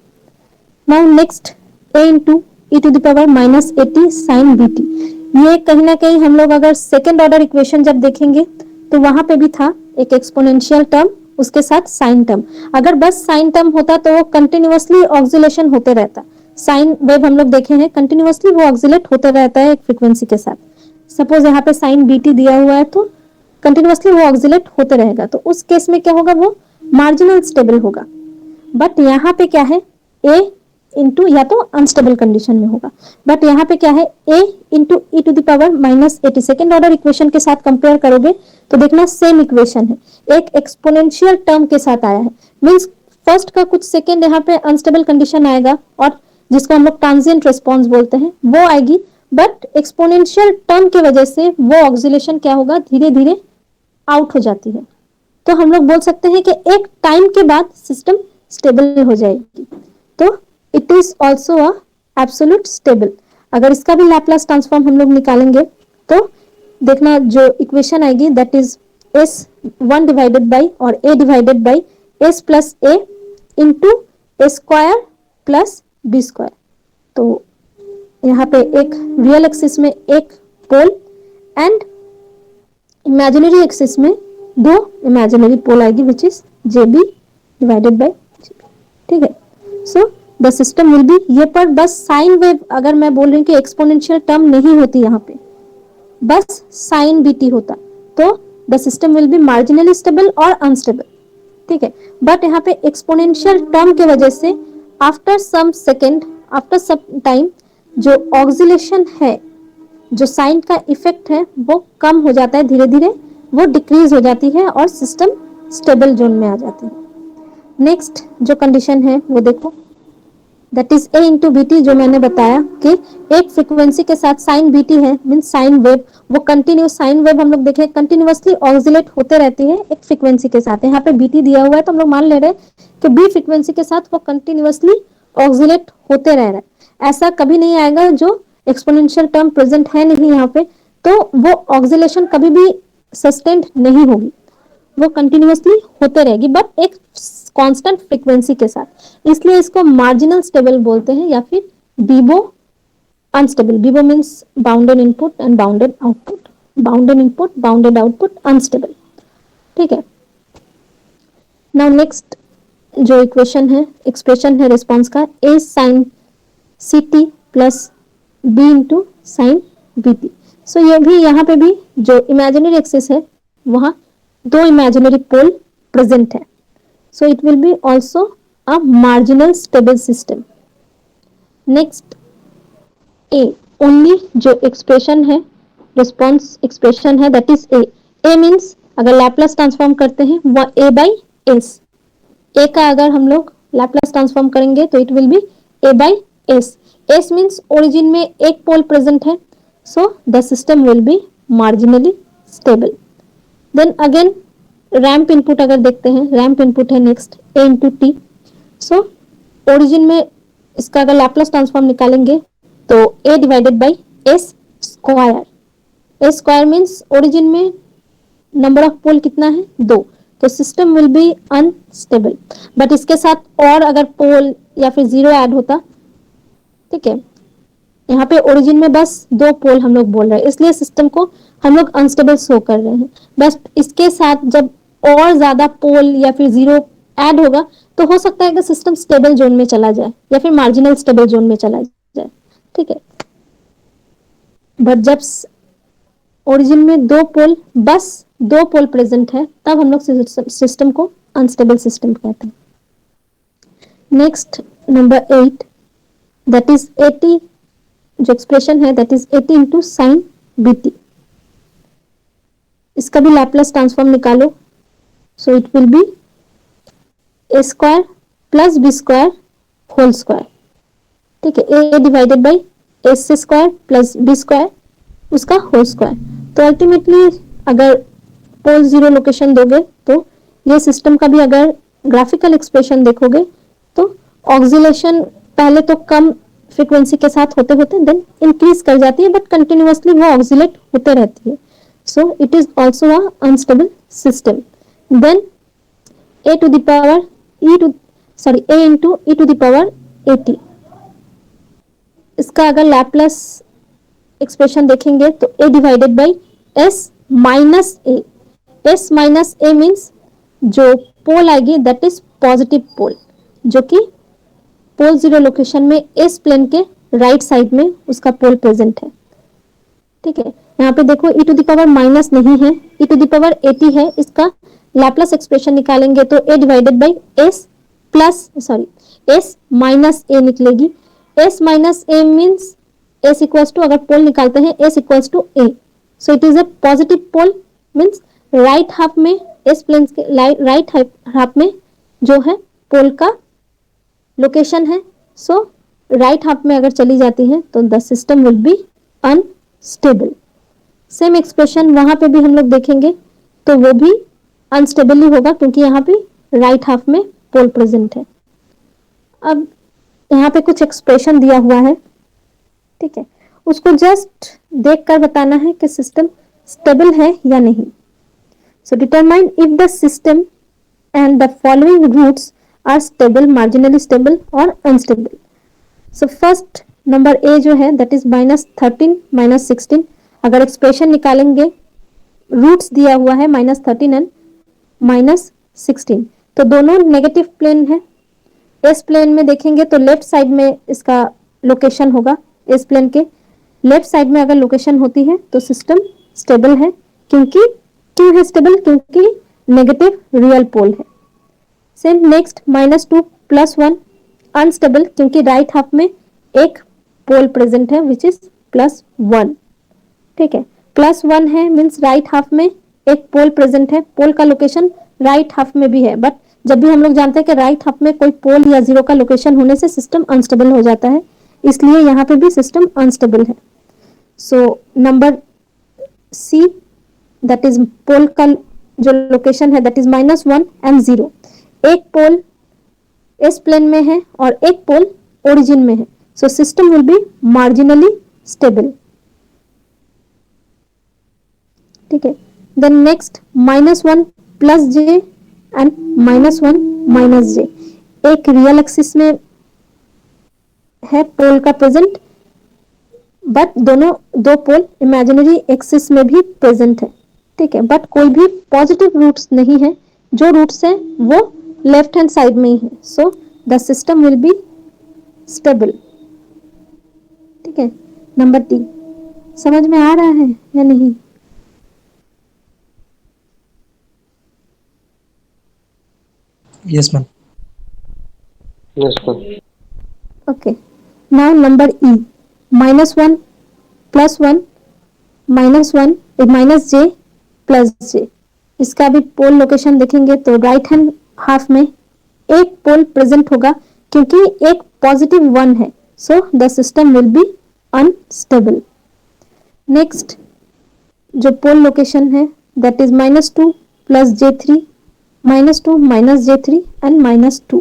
Now next a into e⁻−at sine bt. ये कहीं ना कहीं हम लोग अगर सेकेंड ऑर्डर इक्वेशन जब देखेंगे तो वहां पे भी था एक एक्सपोनेंशियल टर्म उसके साथ साइन टर्म. अगर बस साइन टर्म होता तो वो कंटिन्यूअसली ऑक्सिलेशन होते रहता. साइन वेव हम लोग देखे हैं कंटिन्यूअसली वो ऑक्सिलेट होते रहता है एक फ्रीक्वेंसी के साथ. सपोज यहाँ पे साइन बीटी दिया हुआ है तो कंटिन्यूअसली वो ऑक्सिलेट होते रहेगा, तो उस केस में क्या होगा, वो मार्जिनल स्टेबल होगा। बट यहाँ पे क्या है, ए इंटू, या तो अनस्टेबल कंडीशन में होगा, बट यहाँ पे क्या है, A into E to the power minus 80। Second order equation के साथ कंपेयर करोगे तो देखना सेम इक्वेशन है, एक एक्सपोनेंशियल टर्म के साथ आया है, मीन्स फर्स्ट का कुछ सेकेंड यहाँ पे अनस्टेबल कंडीशन आएगा और जिसको हम लोग ट्रांजिएंट रिस्पॉन्स बोलते हैं वो आएगी, बट एक्सपोनेंशियल टर्म की वजह से वो ऑक्सिलेशन क्या होगा, धीरे धीरे आउट हो जाती है। तो हम लोग बोल सकते हैं कि एक टाइम के बाद सिस्टम स्टेबल हो जाएगी, तो it is also a absolute stable. अगर इसका भी लैपलास ट्रांसफॉर्म हम लोग निकालेंगे तो देखना जो इक्वेशन आएगी that is S1 divided by और A divided by S plus A into A square plus B square. तो यहाँ पे एक रियल एक्सिस में एक पोल एंड इमेजिनरी एक्सिस में दो इमेजिनरी पोल आएगी which is JB divided by GB। ठीक है, so the system will B, ये पर बस साइन वेव, अगर मैं बोल रही हूँ कि एक्सपोनेंशियल टर्म नहीं होती यहाँ पे, बस साइन बीटी होता तो the system will be marginally stable और अनस्टेबल। ठीक है, बट यहाँ पे एक्सपोनेंशियल टर्म के वजह से after some second, after some time जो ऑक्सिलेशन है, जो साइन का इफेक्ट है वो कम हो जाता है, धीरे धीरे वो डिक्रीज हो जाती है और सिस्टम स्टेबल जोन में आ जाती है। नेक्स्ट जो कंडीशन है वो देखो, that is A into BT, जो मैंने बताया कि एक फ्रीक्वेंसी के साथ साइन बीटी है, मीन साइन वेव, वो कंटिन्यू साइन वेव हम लोग देखें कंटिन्यूअसली ऑक्सिलेट होते रहती है एक फ्रीक्वेंसी के साथ। यहाँ पे बीटी दिया हुआ है तो हम लोग मान ले रहे हैं कि बी फ्रीक्वेंसी के साथ वो कंटिन्यूअसली ऑक्सिलेट होते रह रहा है। ऐसा कभी नहीं आएगा जो एक्सपोनेंशियल टर्म प्रेजेंट है नहीं यहाँ पे, तो वो ऑक्सिलेशन कभी भी सस्टेन्ड नहीं होगी, वो कंटिन्यूअसली होते रहेगी बट एक कांस्टेंट फ्रीक्वेंसी के साथ, इसलिए इसको मार्जिनल स्टेबल बोलते हैं या फिर BIBO unstable. BIBO means bounded input and bounded output, bounded input bounded output unstable. ठीक है, नाउ नेक्स्ट जो इक्वेशन है, एक्सप्रेशन है रिस्पॉन्स का, A sine C T plus B into sine B T. So ये भी, यहाँ पे भी जो इमेजिनरी एक्सिस है वहां दो इमेजिनरी पोल प्रेजेंट है, so it will be also a marginal stable system. Next A, only जो expression है, response expression है, that is A. A means अगर Laplace transform करते हैं वह A by S, A का अगर हम लोग Laplace transform करेंगे तो it will be A by S. S means origin में एक पोल present है, so the system will be marginally stable. Then again ramp input अगर देखते हैं, रैंप इनपुट है next A into T. So origin में इसका अगर लैपलास ट्रांसफॉर्म निकालेंगे तो A divided by S square. A square means origin में नंबर ऑफ पोल कितना है, 2, तो system will be unstable. But इसके साथ और अगर पोल या फिर 0 ऐड होता, ठीक है, यहाँ पे ओरिजिन में बस 2 पोल हम लोग बोल रहे हैं, इसलिए सिस्टम को हम लोग अनस्टेबल शो कर रहे हैं। बस इसके साथ जब और ज्यादा पोल या फिर 0 ऐड होगा तो हो सकता है कि सिस्टम स्टेबल जोन में चला जाए या फिर मार्जिनल स्टेबल जोन में चला जाए। ठीक है, बट जब ओरिजिन में 2 पोल, बस 2 पोल प्रेजेंट है, तब हम लोग सिस्टम को अनस्टेबल सिस्टम कहते हैं। नेक्स्ट नंबर 8, दैट इज 80, जो एक्सप्रेशन है that is 80 into sine BT. इसका भी लैपलास ट्रांसफॉर्म निकालो, so it will be A square plus B square whole square. ठीक है, A divided by S square plus B square उसका whole square. तो ultimately अगर पोल 0 लोकेशन दोगे तो ये सिस्टम का भी अगर ग्राफिकल एक्सप्रेशन देखोगे तो ऑक्सिलेशन पहले तो कम फ्रीक्वेंसी के साथ होते होते देन इंक्रीज कर जाती है, बट कंटिन्यूअसली वो ऑक्सिलेट होते रहती है। So it is also a unstable system. Then A to the power A into E to the power 80, इसका अगर लैपलास एक्सप्रेशन देखेंगे तो A divided by S minus A। S minus A means जो pole आएगी that is positive pole, जो कि pole 0 location में S plane के राइट साइड में उसका पोल प्रेजेंट है। ठीक है, यहाँ पे देखो e to the power minus नहीं है, e टू द पावर 80 है, इसका लैप्लस एक्सप्रेशन निकालेंगे तो a divided by s plus s minus a निकलेगी। s minus a means s equals to, अगर पोल निकालते हैं s equals to a, so it is a positive pole, means right half में s plane के right half में जो है पोल का लोकेशन है, सो राइट हाफ में अगर चली जाती है तो the system will be unstable. Same expression वहां पे भी हम लोग देखेंगे तो वो भी अनस्टेबल ही होगा क्योंकि यहाँ पे राइट हाफ में पोल प्रेजेंट है। अब यहाँ पे कुछ एक्सप्रेशन दिया हुआ है, ठीक है, उसको जस्ट देखकर बताना है कि सिस्टम स्टेबल है या नहीं। So determine if the system and the following roots are stable, marginally stable और अनस्टेबल। सो फर्स्ट नंबर ए जो है दैट इज -13 -16, अगर एक्सप्रेशन निकालेंगे रूट्स दिया हुआ है -13 एंड -16, तो दोनों नेगेटिव प्लेन है। एस प्लेन में देखेंगे तो लेफ्ट साइड में इसका लोकेशन होगा, एस प्लेन के लेफ्ट साइड में अगर लोकेशन होती है तो सिस्टम स्टेबल है। क्यों है स्टेबल? क्योंकि नेगेटिव रियल पोल है। सेम नेक्स्ट -2 +1 अनस्टेबल, क्योंकि राइट हाफ में एक पोल प्रेजेंट है विच इज +1, ठीक है, +1 है मीन्स राइट हाफ में एक पोल प्रेजेंट है, पोल का लोकेशन राइट हाफ में भी है, बट जब भी हम लोग जानते हैं कि राइट हाफ में कोई पोल या जीरो का लोकेशन होने से सिस्टम अनस्टेबल हो जाता है, इसलिए यहाँ पे भी सिस्टम अनस्टेबल है। So number C that is pole का जो लोकेशन है दैट इज -1 एंड 0, एक पोल एस प्लेन में है और एक पोल ओरिजिन में है, so system will be marginally stable, ठीक है। Then next -1 +j and -1 -j, एक रियल एक्सिस में है पोल का प्रेजेंट, बट दोनों दो पोल इमेजिनरी एक्सिस में भी प्रेजेंट है, ठीक है, बट कोई भी पॉजिटिव रूट्स नहीं है, जो रूट्स है वो लेफ्ट हैंड साइड में ही है, so the system will be stable, ठीक है। नंबर डी समझ में आ रहा है या नहीं? Yes, ma'am. Yes, ma'am. Okay. Now number E, -1 +1 -j +j, इसका भी पोल लोकेशन देखेंगे तो राइट हैंड हाफ में एक पोल प्रेजेंट होगा क्योंकि एक पॉजिटिव 1 है, so the system will be unstable. Next जो पोल लोकेशन है that is -2 +j3 -2 -j3 and -2,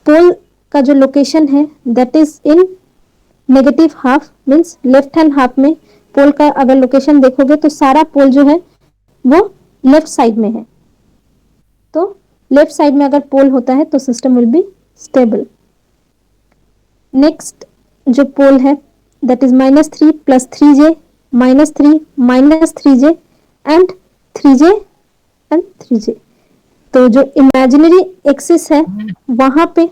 पोल का जो लोकेशन है that is in negative half, means left hand half में पोल का अगर लोकेशन देखोगे तो सारा पोल जो है वो लेफ्ट साइड में है, तो लेफ्ट साइड में अगर पोल होता है तो system will be stable. Next जो पोल है that is -3 +3j -3 -3j and 3j, तो जो इमेजिनरी एक्सिस है वहां पे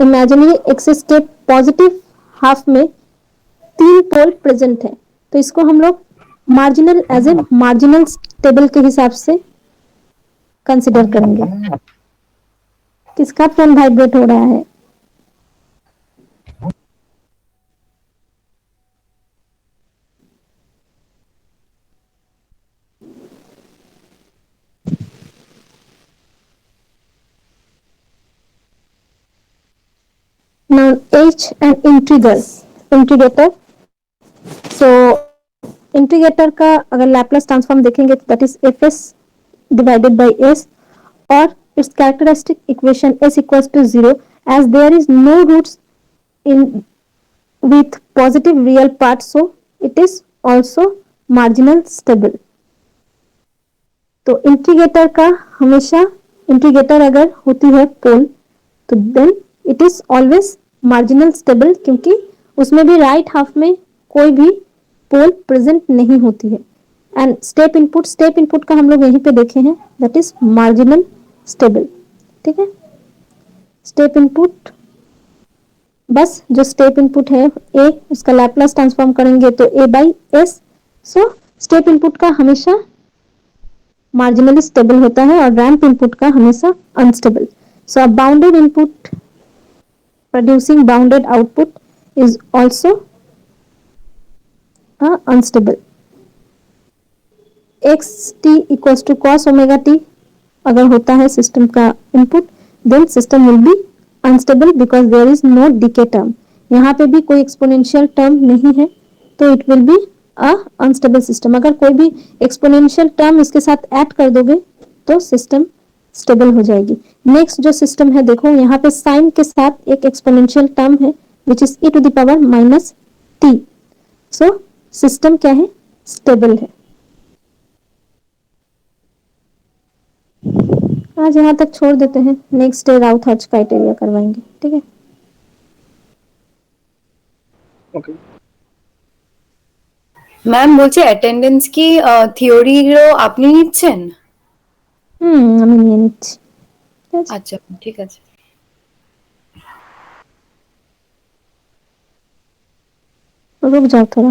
इमेजिनरी एक्सिस के पॉजिटिव हाफ में 3 पोल प्रेजेंट है, तो इसको हम लोग marginal as a marginal stable के हिसाब से कंसिडर करेंगे। किसका फोन वाइब्रेट हो रहा है? Now H and integrator. So integrator का अगर लैप्लस ट्रांसफॉर्म देखेंगे तो that is fs divided by s, or its characteristic equation s equals to 0 as there is no roots in with positive real part, so it is also marginal stable. तो integrator का हमेशा integrator अगर होती है pole तो then it is always marginal stable, क्योंकि उसमें भी राइट हाफ में कोई भी पोल प्रेजेंट नहीं होती है। एंड स्टेप इनपुट का हम लोग यहीं पे देखे हैं दैट इज मार्जिनल स्टेबल, ठीक है। स्टेप इनपुट, बस जो स्टेप इनपुट है ए, उसका लैप्लास ट्रांसफॉर्म करेंगे तो A by S. So step input का हमेशा मार्जिनली स्टेबल होता है और रैंप इनपुट का हमेशा unstable. So a bounded input producing bounded output is also unstable। xt equals to cos omega t अगर होता है सिस्टम का input, then system will be unstable because there is no decay term. यहाँ पे भी कोई एक्सपोनेंशियल टर्म नहीं है तो it will be a unstable system. अगर कोई भी एक्सपोनेंशियल टर्म इसके साथ ऐड कर दोगे तो सिस्टम स्टेबल हो जाएगी। नेक्स्ट जो सिस्टम है देखो, यहाँ पे साइन के साथ एक एक्सपोनेंशियल टर्म है which is e to the power minus t। So system क्या है, स्टेबल है। आज यहाँ तक छोड़ देते हैं, नेक्स्ट डे राउथ-हच क्राइटेरिया करवाएंगे, ठीक है। ओके ম্যাম বলছি অ্যাটেন্ডেন্স কি থিওরিরও আপনি নিচ্ছেন? আমি নিয়ে নিচ্ছি। আচ্ছা ঠিক আছে। रुक जाओ थोड़ा।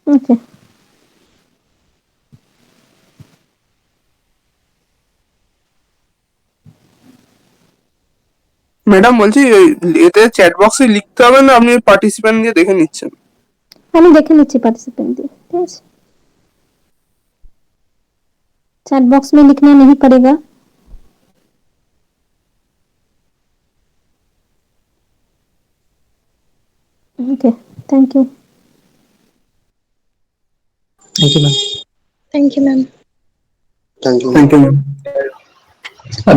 ओके ম্যাডাম বলছি এতে চ্যাট বক্সে লিখতে হবে না, আপনি পার্টিসিপেন্ট দিয়ে দেখে নিচ্ছেন? আমি দেখে নিচ্ছি पार्टिसिपेंट দিয়ে, ঠিক আছে। चैट बॉक्स में लिखना नहीं पड़ेगा। Okay thank you. Thank you ma'am. Thank you ma'am. Thank you. Thank you ma'am.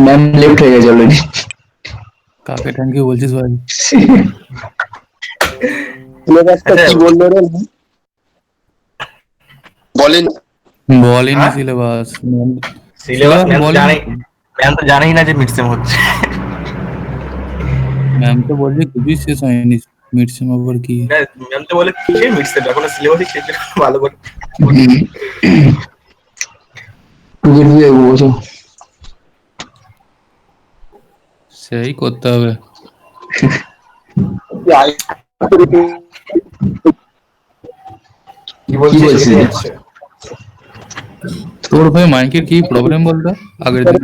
Ma'am left হয়ে গেছে অলরেডি। কাকে থ্যাংক ইউ বলছিস ভাই? সিলেবাসটা কি বললো রে? বলেন। বলেনি সিলেবাস। সিলেবাস ম্যাম তো জানেই না যে মিড সেম হচ্ছে। ম্যাম তো বলছে খুবই শেষ হয়নি মিড সেম আবার কি? ম্যাম তো বলে কিসের মিড সেম, এখন সিলেবাসই শেষ ভালো করে। সেই করতে হবে। কি বলছিস? তোর ভাই মাইকের কি প্রবলেম বলতো আগের দিন?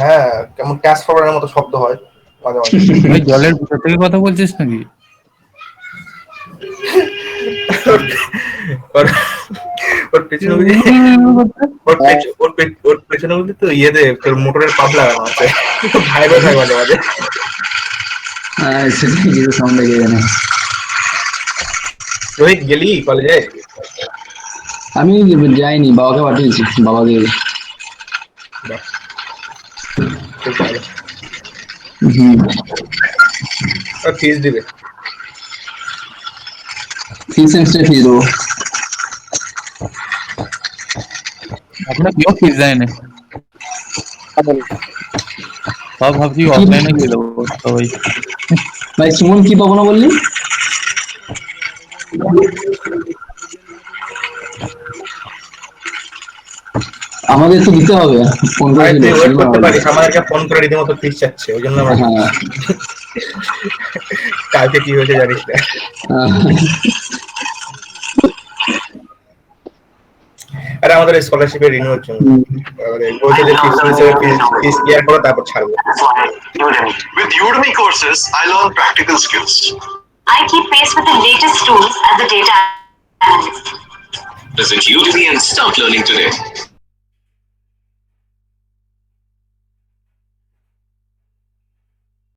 হ্যাঁ কেমন ক্যাশ ফরওয়ার্ডের মতো শব্দ হয় মাঝে মাঝে। ভাই জলের ভিতর থেকে কথা বলছিস নাকি? ওর পেছনে ওর পেছনে বুঝলি তো ইয়েতে তোর মোটরের পাম্প লাগানো আছে, ভাইব্রেট হয় মাঝে মাঝে। সেটা কিছু সাউন্ড লেগে যায় না। রোহিত গেলি কলেজে? আমি যাইনি, বাবাকে পাঠিয়েছি, বাবাকে। খুব ভালো। আর ফিস দিবে? ফিস সেমিস্টার ফিস দেবো। আপনার কেউ ফিস দেয় না? সব ভাবছি অফলাইনে গিয়ে দেবো সবাই। ভাই সুমন কি পাবো না বললি? আমাদের তো দিতে হবে, ফোন করে করতে পারিস, আমাদেরকে ফোন করে রীতিমতো ফিস চাচ্ছে, ওই জন্য আমরা কালকে কি হয়েছে জানিস না। আরে আমাদের স্কলারশিপের রিনিউয়াল জন্য বলছে যে ফিস ক্লিয়ার করো তারপর ছাড়বো। With Udemy courses, I learn practical skills. I keep pace with the latest tools as a data analyst. Visit Udemy and start learning today.